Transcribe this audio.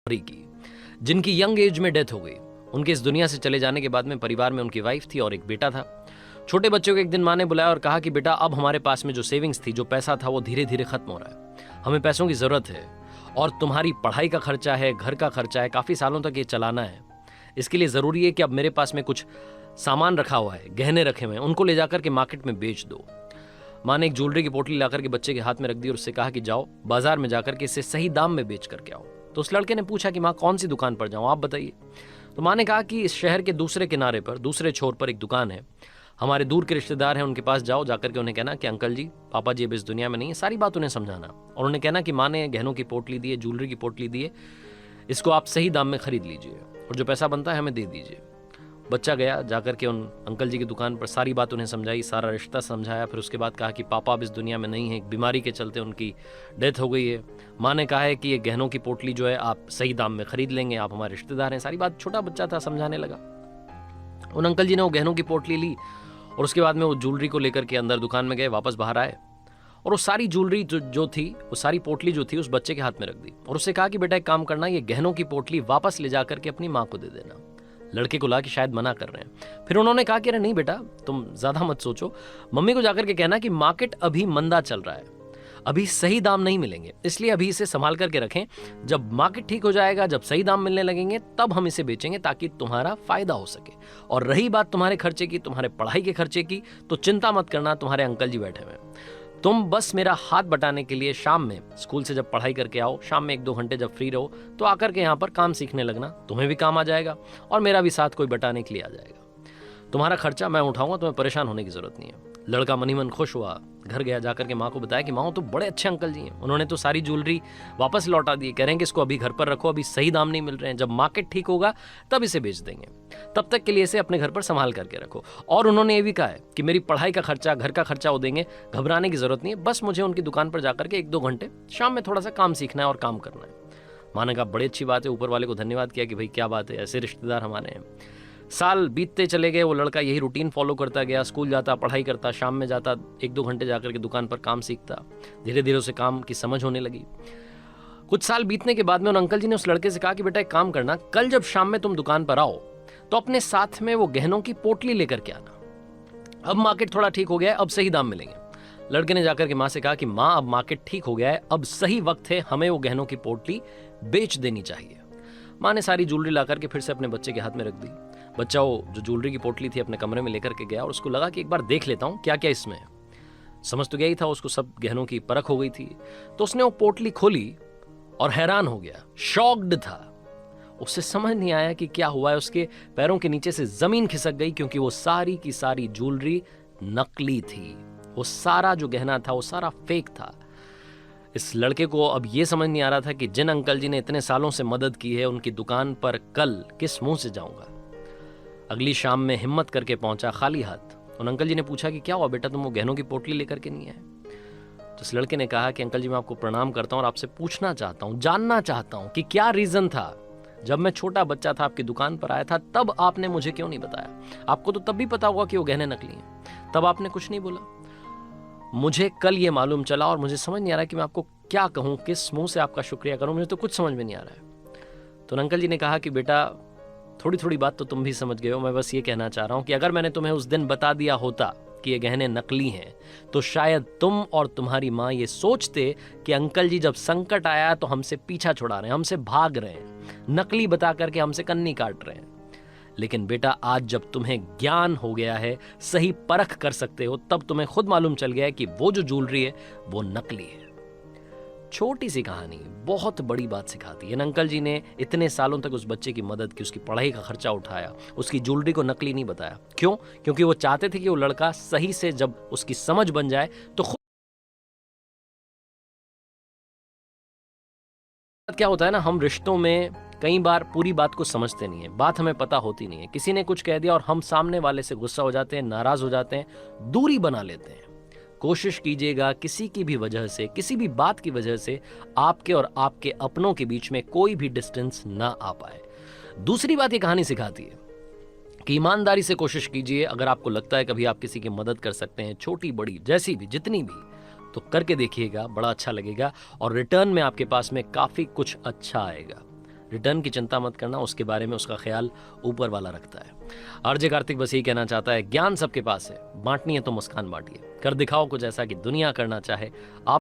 की, जिनकी young age में डेथ हो गई। उनके इस दुनिया से चले जाने के बाद में परिवार में उनकी वाइफ थी और एक बेटा था। छोटे बच्चे को एक दिन माँ ने बुलाया और कहा कि बेटा, अब हमारे पास में जो सेविंग्स थी, जो पैसा था, वो धीरे धीरे खत्म हो रहा है। हमें पैसों की जरूरत है और तुम्हारी पढ़ाई का खर्चा है, घर का खर्चा है, काफी सालों तक ये चलाना है। इसके लिए जरूरी है कि अब मेरे पास में कुछ सामान रखा हुआ है, गहने रखे हुए हैं, उनको ले जाकर के मार्केट में बेच दो। माँ ने एक ज्वेलरी की पोटली लाकर के बच्चे के हाथ में रख दी और उससे कहा कि जाओ बाजार में जाकर के इसे सही दाम में बेच करके आओ। तो उस लड़के ने पूछा कि माँ, कौन सी दुकान पर जाऊँ, आप बताइए। तो माँ ने कहा कि इस शहर के दूसरे किनारे पर, दूसरे छोर पर एक दुकान है, हमारे दूर के रिश्तेदार हैं, उनके पास जाओ, जाकर के उन्हें कहना कि अंकल जी, पापा जी अब इस दुनिया में नहीं है। सारी बात उन्हें समझाना और उन्हें कहना कि माँ ने गहनों की पोटली दी है, ज्वेलरी की पोटली दी है, इसको आप सही दाम में खरीद लीजिए और जो पैसा बनता है हमें दे दीजिए। बच्चा गया, जाकर के उन अंकल जी की दुकान पर सारी बात उन्हें समझाई, सारा रिश्ता समझाया। फिर उसके बाद कहा कि पापा अब इस दुनिया में नहीं है, एक बीमारी के चलते उनकी डेथ हो गई है। माँ ने कहा है कि ये गहनों की पोटली जो है आप सही दाम में खरीद लेंगे, आप हमारे रिश्तेदार हैं। सारी बात छोटा बच्चा था, समझाने लगा। उन अंकल जी ने वो गहनों की पोटली ली और उसके बाद में वो ज्वेलरी को लेकर के अंदर दुकान में गए, वापस बाहर आए और वो सारी ज्वेलरी जो थी, वो सारी पोटली जो थी, उस बच्चे के हाथ में रख दी और उससे कहा कि बेटा एक काम करना, ये गहनों की पोटली वापस ले जाकर के अपनी माँ को दे देना। लड़के को ला कि शायद मना कर रहे हैं। फिर उन्होंने कहा कि अरे नहीं बेटा, तुम ज्यादा मत सोचो, मम्मी को जाकर के कहना कि मार्केट अभी मंदा चल रहा है, अभी सही दाम नहीं मिलेंगे, इसलिए अभी इसे संभाल करके रखें। जब मार्केट ठीक हो जाएगा, जब सही दाम मिलने लगेंगे, तब हम इसे बेचेंगे ताकि तुम्हारा फायदा हो सके। और रही बात तुम्हारे खर्चे की, तुम्हारे पढ़ाई के खर्चे की, तो चिंता मत करना, तुम्हारे अंकल जी बैठे हुए हैं। तुम बस मेरा हाथ बटाने के लिए शाम में स्कूल से जब पढ़ाई करके आओ, शाम में 1-2 घंटे जब फ्री रहो, तो आकर के यहाँ पर काम सीखने लगना, तुम्हें भी काम आ जाएगा और मेरा भी साथ कोई बटाने के लिए आ जाएगा। तुम्हारा खर्चा मैं उठाऊंगा, तुम्हें परेशान होने की जरूरत नहीं है। लड़का मनी मन खुश हुआ, घर गया, जाकर के माँ को बताया कि माँ तो बड़े अच्छे अंकल जी हैं, उन्होंने तो सारी ज्वेलरी वापस लौटा दी, कह रहे हैं कि इसको अभी घर पर रखो, अभी सही दाम नहीं मिल रहे हैं, जब मार्केट ठीक होगा तब इसे बेच देंगे, तब तक के लिए इसे अपने घर पर संभाल करके रखो। और उन्होंने ये भी कहा है कि मेरी पढ़ाई का खर्चा, घर का खर्चा वो देंगे, घबराने की जरूरत नहीं है, बस मुझे उनकी दुकान पर जाकर के 1-2 घंटे शाम में थोड़ा सा काम सीखना है और काम करना है। माँ ने कहा बड़ी अच्छी बात है, ऊपर वाले को धन्यवाद किया कि भाई क्या बात है, ऐसे रिश्तेदार हमारे हैं। साल बीतते चले गए, वो लड़का यही रूटीन फॉलो करता गया, स्कूल जाता, पढ़ाई करता, शाम में जाता, 1-2 घंटे जाकर के दुकान पर काम सीखता। धीरे धीरे उसे काम की समझ होने लगी। कुछ साल बीतने के बाद में उन अंकल जी ने उस लड़के से कहा कि बेटा एक काम करना, कल जब शाम में तुम दुकान पर आओ तो अपने साथ में वो गहनों की पोटली लेकर के आना। अब मार्केट थोड़ा ठीक हो गया है, अब सही दाम मिलेंगे। लड़के ने जाकर के माँ से कहा कि माँ अब मार्केट ठीक हो गया है, अब सही वक्त है, हमें वो गहनों की पोटली बेच देनी चाहिए। माँ ने सारी ज्वेलरी ला करके फिर से अपने बच्चे के हाथ में रख दी। बच्चा वो जो ज्वेलरी की पोटली थी अपने कमरे में लेकर के गया और उसको लगा कि एक बार देख लेता हूँ क्या क्या इसमें है। समझ तो गया ही था, उसको सब गहनों की परख हो गई थी। तो उसने वो पोटली खोली और हैरान हो गया, शॉक्ड था। उसे समझ नहीं आया कि क्या हुआ है। उसके पैरों के नीचे से जमीन खिसक गई, क्योंकि वो सारी की सारी ज्वेलरी नकली थी। वो सारा जो गहना था वो सारा फेक था। इस लड़के को अब ये समझ नहीं आ रहा था कि जिन अंकल जी ने इतने सालों से मदद की है, उनकी दुकान पर कल किस मुंह से जाऊंगा। अगली शाम में हिम्मत करके पहुंचा खाली हाथ। उन अंकल जी ने पूछा कि क्या हुआ बेटा, तुम वो गहनों की पोटली लेकर के नहीं आए? तो इस लड़के ने कहा कि अंकल जी मैं आपको प्रणाम करता हूं और आपसे पूछना चाहता हूं, जानना चाहता हूं कि क्या रीजन था, जब मैं छोटा बच्चा था आपकी दुकान पर आया था, तब आपने मुझे क्यों नहीं बताया? आपको तो तब भी पता होगा कि वो गहने नकली हैं, तब आपने कुछ नहीं बोला। मुझे कल ये मालूम चला और मुझे समझ नहीं आ रहा कि मैं आपको क्या कहूं, किस मुंह से आपका शुक्रिया करूं, मुझे तो कुछ समझ में नहीं आ रहा है। तो अंकल जी ने कहा कि बेटा थोड़ी थोड़ी बात तो तुम भी समझ गए हो, मैं बस ये कहना चाह रहा हूं कि अगर मैंने तुम्हें उस दिन बता दिया होता कि ये गहने नकली हैं, तो शायद तुम और तुम्हारी माँ ये सोचते कि अंकल जी जब संकट आया तो हमसे पीछा छुड़ा रहे हैं, हमसे भाग रहे हैं, नकली बता करके हमसे कन्नी काट रहे हैं। लेकिन बेटा आज जब तुम्हें ज्ञान हो गया है, सही परख कर सकते हो, तब तुम्हें खुद मालूम चल गया है कि वो जो ज्वेलरी है वो नकली है। छोटी सी कहानी बहुत बड़ी बात सिखाती है। अंकल जी ने इतने सालों तक उस बच्चे की मदद की, उसकी पढ़ाई का खर्चा उठाया, उसकी ज्वेलरी को नकली नहीं बताया। क्यों? क्योंकि वो चाहते थे कि वो लड़का सही से जब उसकी समझ बन जाए तो खुद। क्या होता है ना, हम रिश्तों में कई बार पूरी बात को समझते नहीं है, बात हमें पता होती नहीं है। किसी ने कुछ कह दिया और हम सामने वाले से गुस्सा हो जाते हैं, नाराज हो जाते हैं, दूरी बना लेते हैं। कोशिश कीजिएगा किसी की भी वजह से, किसी भी बात की वजह से आपके और आपके अपनों के बीच में कोई भी डिस्टेंस ना आ पाए। दूसरी बात ये कहानी सिखाती है कि ईमानदारी से कोशिश कीजिए। अगर आपको लगता है कभी आप किसी की मदद कर सकते हैं, छोटी बड़ी जैसी भी, जितनी भी, तो करके देखिएगा, बड़ा अच्छा लगेगा और रिटर्न में आपके पास में काफी कुछ अच्छा आएगा। रिटर्न की चिंता मत करना, उसके बारे में उसका ख्याल ऊपर वाला रखता है। आरजे कार्तिक बस यही कहना चाहता है, ज्ञान सबके पास है, बांटनी है तो मुस्कान बांटिए, कर दिखाओ कुछ ऐसा कि दुनिया करना चाहे। आप